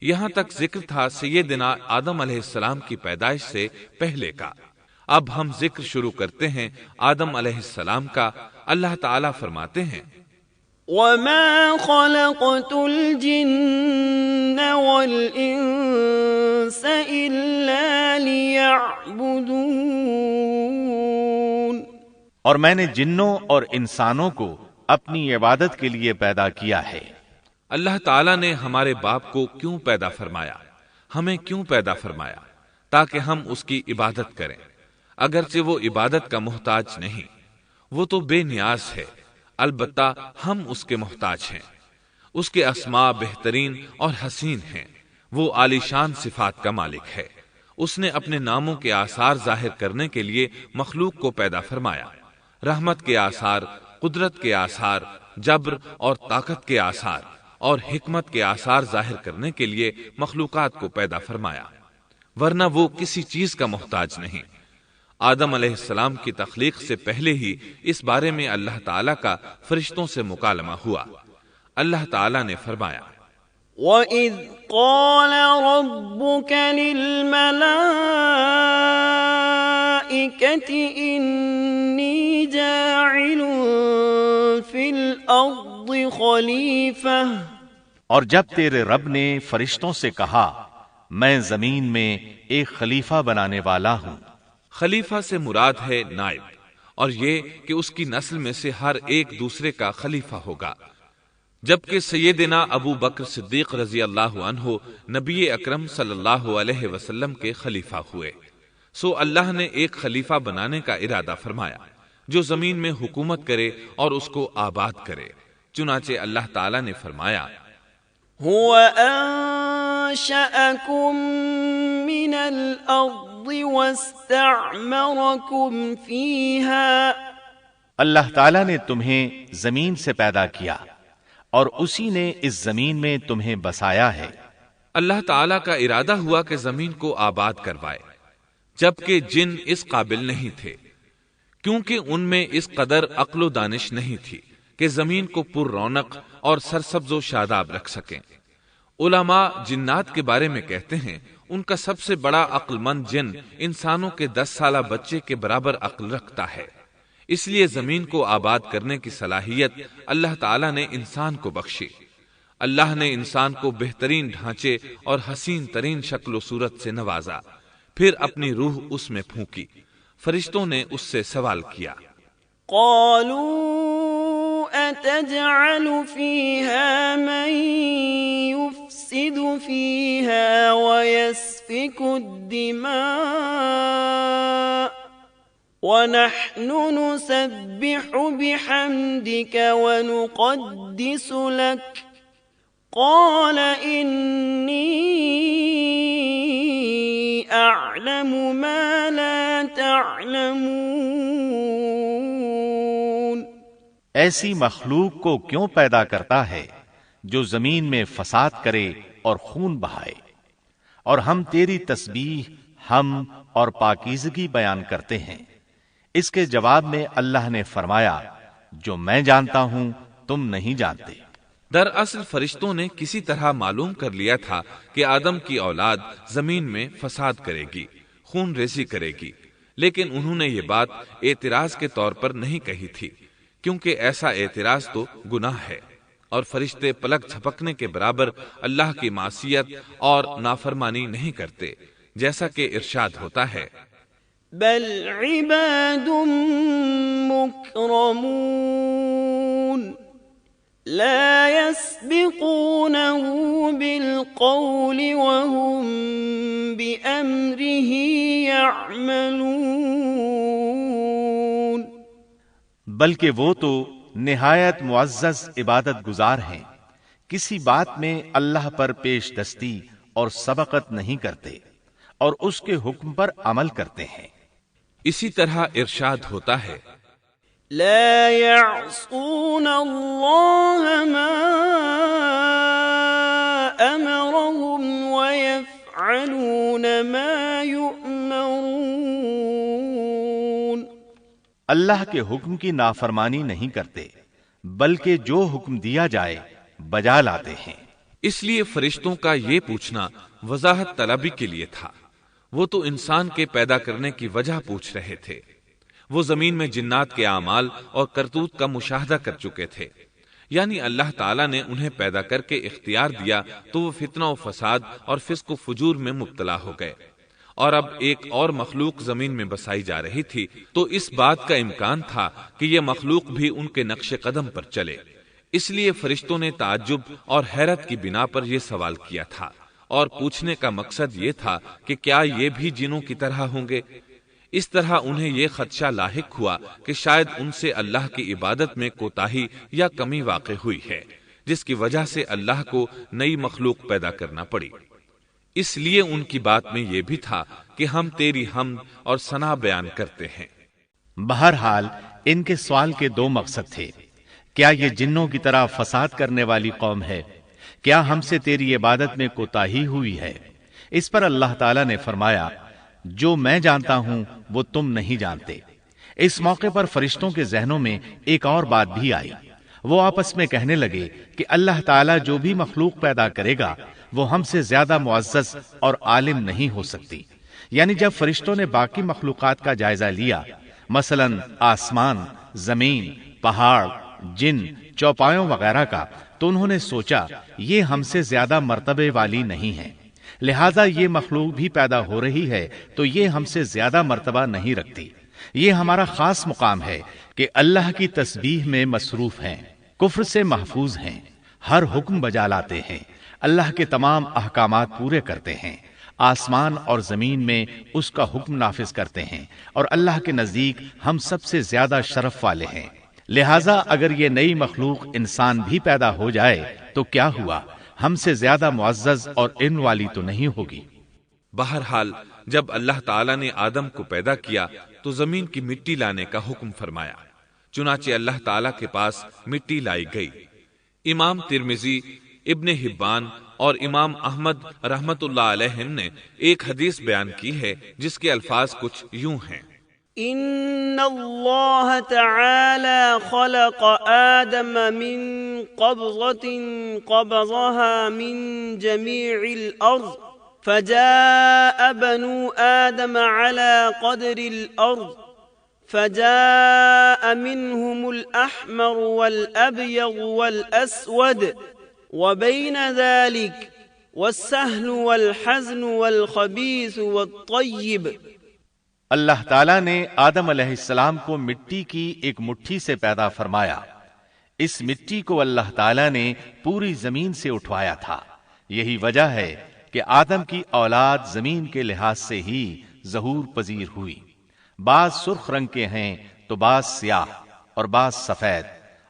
یہاں تک ذکر تھا سیدنا آدم علیہ السلام کی پیدائش سے پہلے کا۔ اب ہم ذکر شروع کرتے ہیں آدم علیہ السلام کا۔ اللہ تعالیٰ فرماتے ہیں وَمَا خَلَقْتُ الْجِنَّ وَالْإِنسَ إِلَّا لِيَعْبُدُونَ، اور میں نے جنوں اور انسانوں کو اپنی عبادت کے لیے پیدا کیا ہے۔ اللہ تعالیٰ نے ہمارے باپ کو کیوں پیدا فرمایا، ہمیں کیوں پیدا فرمایا؟ تاکہ ہم اس کی عبادت کریں، اگرچہ وہ عبادت کا محتاج نہیں، وہ تو بے نیاز ہے، البتہ ہم اس کے محتاج ہیں۔ اس کے اسماء بہترین اور حسین ہیں، وہ عالی شان صفات کا مالک ہے۔ اس نے اپنے ناموں کے آثار ظاہر کرنے کے لیے مخلوق کو پیدا فرمایا، رحمت کے آثار، قدرت کے آثار، جبر اور طاقت کے آثار اور حکمت کے آثار ظاہر کرنے کے لیے مخلوقات کو پیدا فرمایا، ورنہ وہ کسی چیز کا محتاج نہیں۔ آدم علیہ السلام کی تخلیق سے پہلے ہی اس بارے میں اللہ تعالیٰ کا فرشتوں سے مکالمہ ہوا۔ اللہ تعالیٰ نے فرمایا وَإِذْ قَالَ رَبُّكَ لِلْمَلَائِكَةِ إِنِّي جَاعِلٌ فِي الْأَرْضِ خَلِيفَةً، اور جب تیرے رب نے فرشتوں سے کہا میں زمین میں ایک خلیفہ بنانے والا ہوں۔ خلیفہ سے مراد ہے نائب، اور یہ کہ اس کی نسل میں سے ہر ایک دوسرے کا خلیفہ ہوگا۔ جبکہ سیدنا ابو بکر صدیق رضی اللہ عنہ نبی اکرم صلی اللہ علیہ وسلم کے خلیفہ ہوئے، سو اللہ نے ایک خلیفہ بنانے کا ارادہ فرمایا جو زمین میں حکومت کرے اور اس کو آباد کرے۔ چنانچہ اللہ تعالیٰ نے فرمایا هُوَ أَنشَأَكُم مِّنَ الْأَرْضِ وَاسْتَعْمَرَكُمْ فِيهَا، اللہ تعالیٰ نے تمہیں زمین سے پیدا کیا اور اسی نے اس زمین میں تمہیں بسایا ہے۔ اللہ تعالیٰ کا ارادہ ہوا کہ زمین کو آباد کروائے، جبکہ جن اس قابل نہیں تھے، کیونکہ ان میں اس قدر عقل و دانش نہیں تھی کہ زمین کو پر رونق اور سرسبز و شاداب رکھ سکیں۔ علماء جنات کے بارے میں کہتے ہیں ان کا سب سے بڑا عقل مند جن انسانوں کے 10 سالہ بچے کے برابر عقل رکھتا ہے، اس لیے زمین کو آباد کرنے کی صلاحیت اللہ تعالیٰ نے انسان کو بخشی۔ اللہ نے انسان کو بہترین ڈھانچے اور حسین ترین شکل و صورت سے نوازا، پھر اپنی روح اس میں پھونکی۔ فرشتوں نے اس سے سوال کیا قالوا أتجعل فيها من يفسد فيها ويسفك الدماء ونحن نسبح بحمدك ونقدس لك قال إني أعلم ما لا تعلمون، ایسی مخلوق کو کیوں پیدا کرتا ہے جو زمین میں فساد کرے اور خون بہائے، اور ہم تیری تسبیح، حمد اور پاکیزگی بیان کرتے ہیں۔ اس کے جواب میں اللہ نے فرمایا جو میں جانتا ہوں تم نہیں جانتے۔ دراصل فرشتوں نے کسی طرح معلوم کر لیا تھا کہ آدم کی اولاد زمین میں فساد کرے گی، خون ریزی کرے گی، لیکن انہوں نے یہ بات اعتراض کے طور پر نہیں کہی تھی، کیونکہ ایسا اعتراض تو گناہ ہے، اور فرشتے پلک جھپکنے کے برابر اللہ کی معصیت اور نافرمانی نہیں کرتے، جیسا کہ ارشاد ہوتا ہے بل عباد مکرمون لا يسبقونه بالقول وهم بأمره يعملون، بلکہ وہ تو نہایت معزز عبادت گزار ہیں، کسی بات میں اللہ پر پیش دستی اور سبقت نہیں کرتے، اور اس کے حکم پر عمل کرتے ہیں۔ اسی طرح ارشاد ہوتا ہے لا يعصون الله ما أمرهم ويفعلون ما يؤمرون، اللہ کے حکم کی نافرمانی نہیں کرتے، بلکہ جو حکم دیا جائے بجا لاتے ہیں۔ اس لیے فرشتوں کا یہ پوچھنا وضاحت طلبی کے لیے تھا۔ وہ تو انسان کے پیدا کرنے کی وجہ پوچھ رہے تھے۔ وہ زمین میں جنات کے اعمال اور کرتوت کا مشاہدہ کر چکے تھے، یعنی اللہ تعالیٰ نے انہیں پیدا کر کے اختیار دیا تو وہ فتنہ و فساد اور فسق و فجور میں مبتلا ہو گئے، اور اب ایک اور مخلوق زمین میں بسائی جا رہی تھی، تو اس بات کا امکان تھا کہ یہ مخلوق بھی ان کے نقش قدم پر چلے۔ اس لیے فرشتوں نے تعجب اور حیرت کی بنا پر یہ سوال کیا تھا، اور پوچھنے کا مقصد یہ تھا کہ کیا یہ بھی جنوں کی طرح ہوں گے؟ اس طرح انہیں یہ خدشہ لاحق ہوا کہ شاید ان سے اللہ کی عبادت میں کوتاہی یا کمی واقع ہوئی ہے، جس کی وجہ سے اللہ کو نئی مخلوق پیدا کرنا پڑی۔ اس لیے ان کی بات میں یہ بھی تھا کہ ہم تیری حمد اور ثنا بیان کرتے ہیں۔ بہرحال ان کے سوال کے دو مقصد تھے۔ کیا یہ جنوں کی طرح فساد کرنے والی قوم ہے؟ کیا ہم سے تیری عبادت میں کوتاہی ہوئی ہے؟ اس پر اللہ تعالیٰ نے فرمایا، جو میں جانتا ہوں وہ تم نہیں جانتے۔ اس موقع پر فرشتوں کے ذہنوں میں ایک اور بات بھی آئی۔ وہ آپس میں کہنے لگے کہ اللہ تعالیٰ جو بھی مخلوق پیدا کرے گا وہ ہم سے زیادہ معزز اور عالم نہیں ہو سکتی۔ یعنی جب فرشتوں نے باقی مخلوقات کا جائزہ لیا، مثلا آسمان، زمین، پہاڑ، جن، چوپایوں وغیرہ کا، تو انہوں نے سوچا یہ ہم سے زیادہ مرتبے والی نہیں ہے، لہذا یہ مخلوق بھی پیدا ہو رہی ہے تو یہ ہم سے زیادہ مرتبہ نہیں رکھتی۔ یہ ہمارا خاص مقام ہے کہ اللہ کی تسبیح میں مصروف ہیں، کفر سے محفوظ ہیں، ہر حکم بجا لاتے ہیں، اللہ کے تمام احکامات پورے کرتے ہیں، آسمان اور زمین میں اس کا حکم نافذ کرتے ہیں، اور اللہ کے نزدیک ہم سب سے زیادہ شرف والے ہیں۔ لہذا اگر یہ نئی مخلوق انسان بھی پیدا ہو جائے تو کیا ہوا، ہم سے زیادہ معزز اور علم والی تو نہیں ہوگی۔ بہرحال جب اللہ تعالیٰ نے آدم کو پیدا کیا تو زمین کی مٹی لانے کا حکم فرمایا، چنانچہ اللہ تعالیٰ کے پاس مٹی لائی گئی۔ امام ترمذی، ابن حبان اور امام احمد رحمت اللہ علیہم نے ایک حدیث بیان کی ہے جس کے الفاظ کچھ یوں ہیں: ان اللہ تعالی خلق آدم من قبضة قبضها من جميع الارض فجاء بنو آدم على قدر الارض فجاء منهم الأحمر والأبيض والأسود وبين ذلك والسهل والحزن والخبيث والطيب۔ اللہ تعالیٰ نے آدم علیہ السلام کو مٹی کی ایک مٹھی سے پیدا فرمایا۔ اس مٹی کو اللہ تعالیٰ نے پوری زمین سے اٹھوایا تھا۔ یہی وجہ ہے کہ آدم کی اولاد زمین کے لحاظ سے ہی ظہور پذیر ہوئی۔ بعض سرخ رنگ کے ہیں تو بعض سیاہ اور بعض سفید،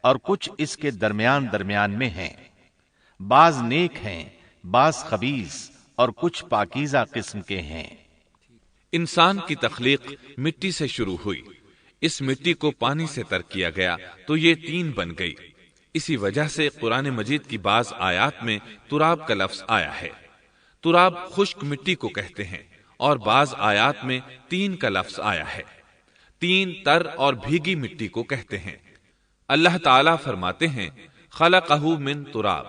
اور کچھ اس کے درمیان میں ہیں۔ بعض نیک ہیں، بعض خبیث، اور کچھ پاکیزہ قسم کے ہیں۔ انسان کی تخلیق مٹی سے شروع ہوئی، اس مٹی کو پانی سے تر کیا گیا تو یہ تین بن گئی۔ اسی وجہ سے قرآن مجید کی بعض آیات میں تراب کا لفظ آیا ہے۔ تراب خشک مٹی کو کہتے ہیں، اور بعض آیات میں تین کا لفظ آیا ہے۔ تین تر اور بھیگی مٹی کو کہتے ہیں۔ اللہ تعالیٰ فرماتے ہیں خلقہ من تراب،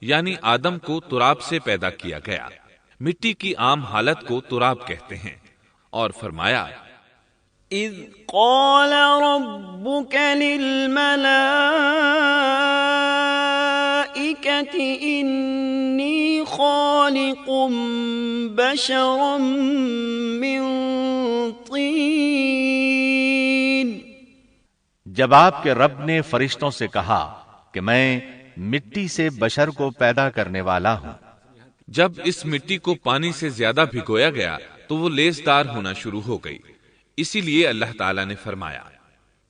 یعنی آدم کو تراب سے پیدا کیا گیا۔ مٹی کی عام حالت کو تراب کہتے ہیں، اور فرمایا اذ قال ربك للملائكة انی خالق بشرا من طین۔ جب آپ کے رب نے فرشتوں سے کہا کہ میں مٹی سے بشر کو پیدا کرنے والا ہوں۔ جب اس مٹی کو پانی سے زیادہ بھگویا گیا تو وہ لیسدار ہونا شروع ہو گئی، اسی لیے اللہ تعالیٰ نے فرمایا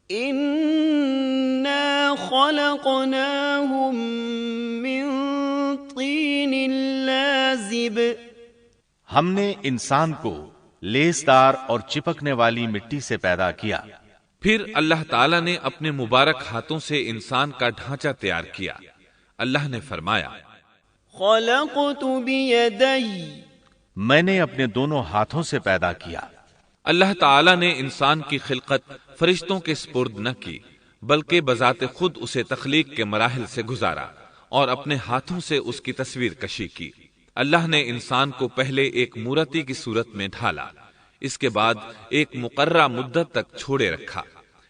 اِنَّا خَلَقْنَاهُم مِّن طِينٍ لَازِبٍ۔ ہم نے انسان کو لیسدار اور چپکنے والی مٹی سے پیدا کیا۔ پھر اللہ تعالیٰ نے اپنے مبارک ہاتھوں سے انسان کا ڈھانچہ تیار کیا۔ اللہ نے فرمایا خَلَقْتُ بِيَدَيَّ، میں نے اپنے دونوں ہاتھوں سے پیدا کیا۔ اللہ تعالیٰ نے انسان کی خلقت فرشتوں کے سپرد نہ کی، بلکہ بذات خود اسے تخلیق کے مراحل سے گزارا اور اپنے ہاتھوں سے اس کی تصویر کشی کی۔ اللہ نے انسان کو پہلے ایک مورتی کی صورت میں ڈھالا، اس کے بعد ایک مقررہ مدت تک چھوڑے رکھا،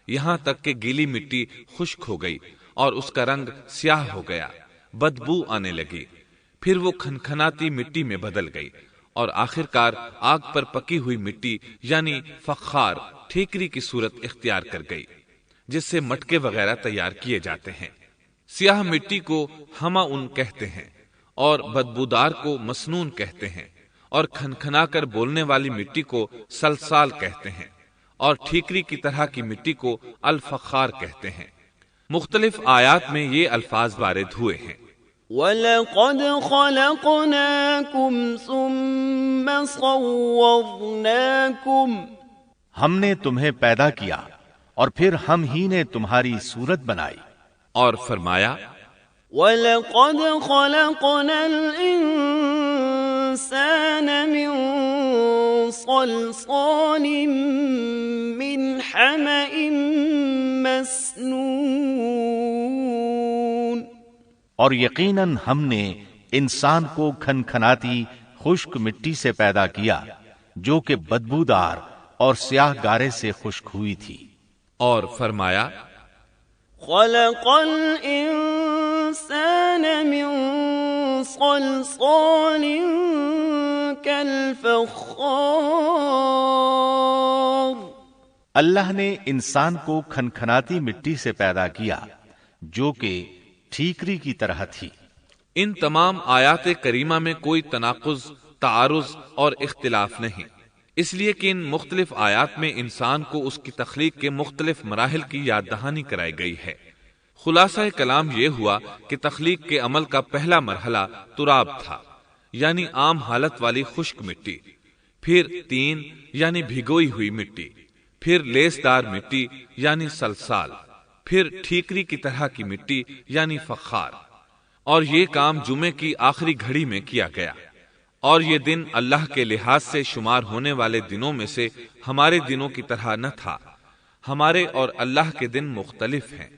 یہاں تک کہ گیلی مٹی خشک ہو گئی اور اس کا رنگ سیاہ ہو گیا، بدبو آنے لگی، پھر وہ کھنکھناتی مٹی میں بدل گئی اور آخرکار آگ پر پکی ہوئی مٹی یعنی فخار ٹھیکری کی صورت اختیار کر گئی، جس سے مٹکے وغیرہ تیار کیے جاتے ہیں۔ سیاہ مٹی کو ہما ان کہتے ہیں اور بدبودار کو مسنون کہتے ہیں، اور کھنکھنا کر بولنے والی مٹی کو سلسال کہتے ہیں، اور ٹھیکری کی طرح کی مٹی کو الفخار کہتے ہیں۔ مختلف آیات میں یہ الفاظ وارد ہوئے ہیں۔ وَلَقَدْ خَلَقْنَاكُمْ ثُمَّ صَوَّرْنَاكُمْ، ہم نے تمہیں پیدا کیا اور پھر ہم ہی نے تمہاری صورت بنائی۔ اور فرمایا وَلَقَدْ خَلَقْنَا الْإِنسَانَ مِنْ صَلْصَالٍ مِنْ حَمَإٍ مَسْنُونٍ، اور یقیناً ہم نے انسان کو کھنکھناتی خشک مٹی سے پیدا کیا جو کہ بدبودار اور سیاہ گارے سے خشک ہوئی تھی۔ اور فرمایا خلق الانسان من صلصال كالفخار، اللہ نے انسان کو کھنکھناتی مٹی سے پیدا کیا جو کہ ٹھیکری کی طرح تھی۔ ان تمام آیات کریمہ میں کوئی تناقض، تعارض اور اختلاف نہیں، اس لیے کہ ان مختلف آیات میں انسان کو اس کی تخلیق کے مختلف مراحل کی یاد دہانی کرائی گئی ہے۔ خلاصہ کلام یہ ہوا کہ تخلیق کے عمل کا پہلا مرحلہ تراب تھا، یعنی عام حالت والی خشک مٹی، پھر تین یعنی بھگوئی ہوئی مٹی، پھر لیس دار مٹی یعنی سلسال، پھر ٹھیکری کی طرح کی مٹی یعنی فخار، اور یہ کام جمعے کی آخری گھڑی میں کیا گیا۔ اور یہ دن اللہ کے لحاظ سے شمار ہونے والے دنوں میں سے ہمارے دنوں کی طرح نہ تھا، ہمارے اور اللہ کے دن مختلف ہیں۔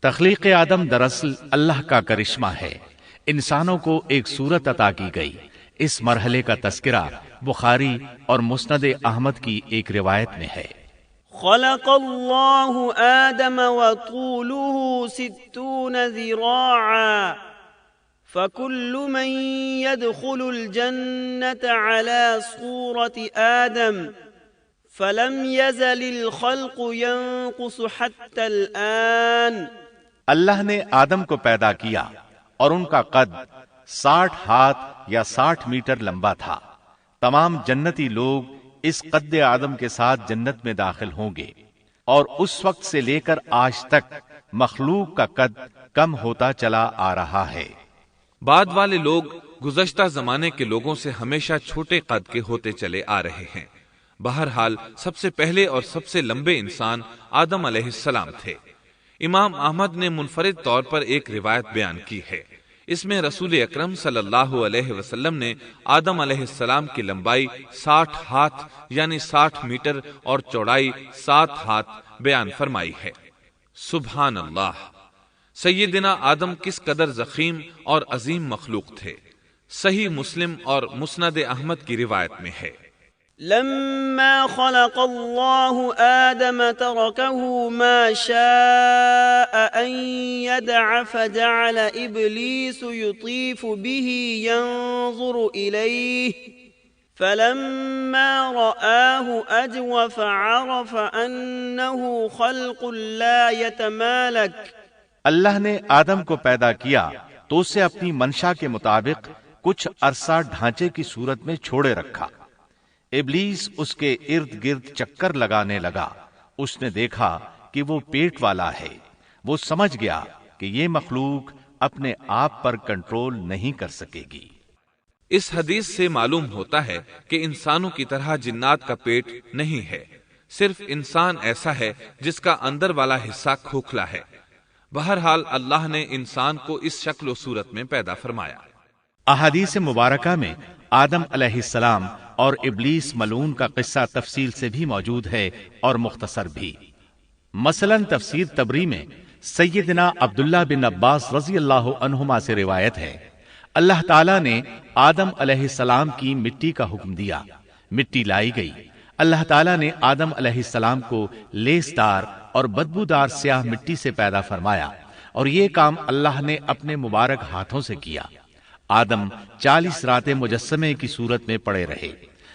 تخلیق آدم دراصل اللہ کا کرشمہ ہے، انسانوں کو ایک صورت عطا کی گئی۔ اس مرحلے کا تذکرہ بخاری اور مسند احمد کی ایک روایت میں ہے۔ خلق اللہ آدم وطوله 60 ذراعا فكل من يدخل الجنة على صورة آدم فلم يزل الخلق ينقص حتى الآن۔ اللہ نے آدم کو پیدا کیا اور ان کا قد 60 ہاتھ یا 60 میٹر لمبا تھا۔ تمام جنتی لوگ اس قد آدم کے ساتھ جنت میں داخل ہوں گے، اور اس وقت سے لے کر آج تک مخلوق کا قد کم ہوتا چلا آ رہا ہے۔ بعد والے لوگ گزشتہ زمانے کے لوگوں سے ہمیشہ چھوٹے قد کے ہوتے چلے آ رہے ہیں۔ بہرحال سب سے پہلے اور سب سے لمبے انسان آدم علیہ السلام تھے۔ امام احمد نے منفرد طور پر ایک روایت بیان کی ہے، اس میں رسول اکرم صلی اللہ علیہ وسلم نے آدم علیہ السلام کی لمبائی 60 ہاتھ یعنی 60 میٹر اور چوڑائی 7 ہاتھ بیان فرمائی ہے۔ سبحان اللہ! سیدنا آدم کس قدر ضخیم اور عظیم مخلوق تھے۔ صحیح مسلم اور مسند احمد کی روایت میں ہے، لما خلق الله آدم تركه ما شاء أن يدع فجعل إبليس يطيف به ينظر إليه فلما رآه أجوف عرف أنه خلق لا يتمالك۔ اللہ نے آدم کو پیدا کیا تو اسے اپنی منشا کے مطابق کچھ عرصہ ڈھانچے کی صورت میں چھوڑے رکھا۔ ابلیس اس کے ارد گرد چکر لگانے لگا۔ اس نے دیکھا کہ وہ پیٹ والا ہے۔ وہ سمجھ گیا کہ یہ مخلوق اپنے آپ پر کنٹرول نہیں کر سکے گی۔ اس حدیث سے معلوم ہوتا ہے کہ انسانوں کی طرح جنات کا پیٹ نہیں ہے، صرف انسان ایسا ہے جس کا اندر والا حصہ کھوکھلا ہے۔ بہرحال اللہ نے انسان کو اس شکل و صورت میں پیدا فرمایا۔ احادیث مبارکہ میں آدم علیہ السلام اور ابلیس ملعون کا قصہ تفصیل سے بھی موجود ہے اور مختصر بھی۔ مثلا تفسیر تبری میں سیدنا عبداللہ بن عباس رضی اللہ عنہما سے روایت ہے، اللہ تعالیٰ نے آدم علیہ السلام کی مٹی کا حکم دیا، مٹی لائی گئی۔ اللہ تعالیٰ نے آدم علیہ السلام کو لیسدار اور بدبودار سیاہ مٹی سے پیدا فرمایا، اور یہ کام اللہ نے اپنے مبارک ہاتھوں سے کیا۔ آدم 40 راتیں مجسمے کی صورت میں پڑے رہے،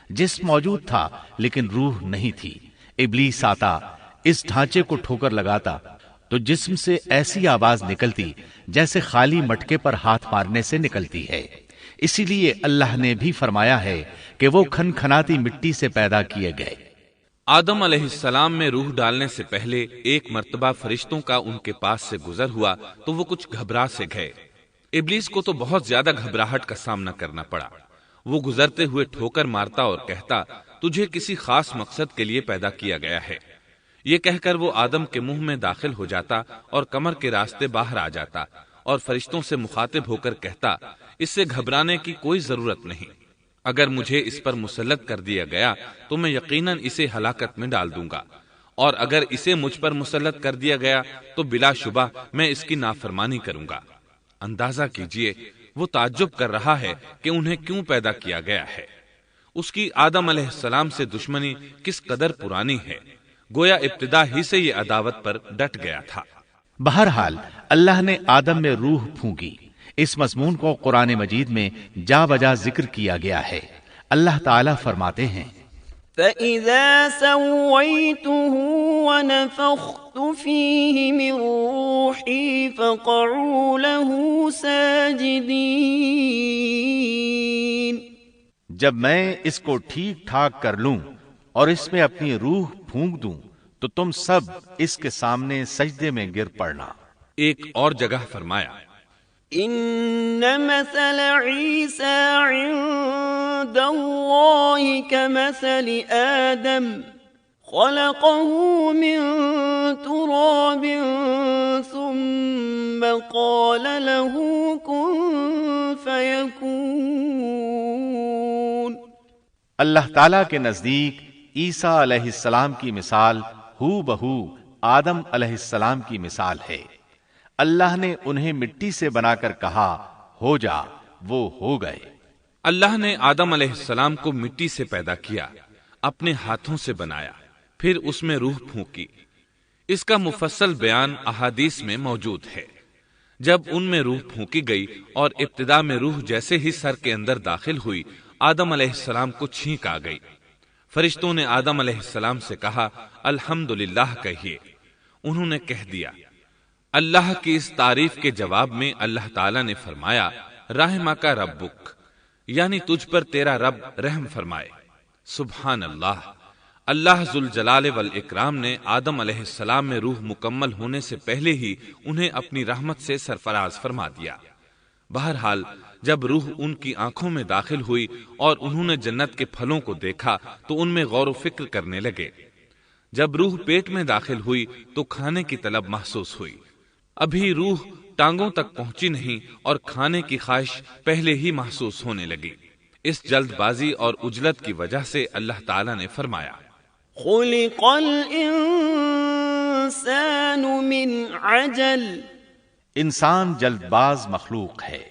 جسم موجود تھا لیکن روح نہیں تھی۔ ابلیس آتا، اس ڈھانچے کو ٹھوکر لگاتا تو جسم سے ایسی آواز نکلتی جیسے خالی مٹکے پر ہاتھ مارنے سے نکلتی ہے۔ اسی لیے اللہ نے بھی فرمایا ہے کہ وہ کھنکھناتی مٹی سے پیدا کیے گئے۔ آدم علیہ السلام میں روح ڈالنے سے پہلے ایک مرتبہ فرشتوں کا ان کے پاس سے گزر ہوا تو وہ کچھ گھبرا سے گئے۔ ابلیس کو تو بہت زیادہ گھبراہٹ کا سامنا کرنا پڑا۔ وہ گزرتے ہوئے ٹھوکر مارتا اور کہتا، تجھے کسی خاص مقصد کے لیے پیدا کیا گیا ہے۔ یہ کہہ کر وہ آدم کے منہ میں داخل ہو جاتا اور کمر کے راستے باہر آ جاتا اور فرشتوں سے مخاطب ہو کر کہتا، اس سے گھبرانے کی کوئی ضرورت نہیں۔ اگر مجھے اس پر مسلط کر دیا گیا تو میں یقیناً اسے ہلاکت میں ڈال دوں گا، اور اگر اسے مجھ پر مسلط کر دیا گیا تو بلا شبہ میں اس کی نافرمانی کروں گا۔ اندازہ کیجئے وہ تعجب کر رہا ہے کہ انہیں کیوں پیدا کیا گیا ہے۔ اس کی آدم علیہ السلام سے دشمنی کس قدر پرانی ہے، گویا ابتدا ہی سے یہ عداوت پر ڈٹ گیا تھا۔ بہرحال اللہ نے آدم میں روح پھونکی۔ اس مضمون کو قرآن مجید میں جا بجا ذکر کیا گیا ہے۔ اللہ تعالیٰ فرماتے ہیں، فَإِذَا سَوَّيْتُهُ وَنَفَخْتُ فِيهِ مِن رُّوحِي فَقَعُوا لَهُ سَاجِدِينَ۔ جب میں اس کو ٹھیک ٹھاک کر لوں اور اس میں اپنی روح پھونک دوں تو تم سب اس کے سامنے سجدے میں گر پڑنا۔ ایک اور جگہ فرمایا، ان مثل عیسیٰ عند اللہ کمثل آدم خلقه من تراب ثم قال له كن فيكون۔ اللہ تعالیٰ کے نزدیک عیسیٰ علیہ السلام کی مثال ہو بہو آدم علیہ السلام کی مثال ہے۔ اللہ نے انہیں مٹی سے بنا کر کہا ہو جا، وہ ہو گئے۔ اللہ نے آدم علیہ السلام کو مٹی سے پیدا کیا، اپنے ہاتھوں سے بنایا، پھر اس میں روح پھونکی۔ اس کا مفصل بیان احادیث میں موجود ہے۔ جب ان میں روح پھونکی گئی اور ابتدا میں روح جیسے ہی سر کے اندر داخل ہوئی، آدم علیہ السلام کو چھینک آ گئی۔ فرشتوں نے آدم علیہ السلام سے کہا، الحمدللہ کہیے۔ انہوں نے کہہ دیا۔ اللہ کی اس تعریف کے جواب میں اللہ تعالیٰ نے فرمایا، رحمک ربک، یعنی تجھ پر تیرا رب رحم فرمائے۔ سبحان اللہ، اللہ ذوالجلال والاکرام نے آدم علیہ السلام میں روح مکمل ہونے سے پہلے ہی انہیں اپنی رحمت سے سرفراز فرما دیا۔ بہرحال جب روح ان کی آنکھوں میں داخل ہوئی اور انہوں نے جنت کے پھلوں کو دیکھا تو ان میں غور و فکر کرنے لگے۔ جب روح پیٹ میں داخل ہوئی تو کھانے کی طلب محسوس ہوئی۔ ابھی روح ٹانگوں تک پہنچی نہیں اور کھانے کی خواہش پہلے ہی محسوس ہونے لگی۔ اس جلد بازی اور عجلت کی وجہ سے اللہ تعالیٰ نے فرمایا، خلق الانسان من عجل۔ انسان جلد باز مخلوق ہے۔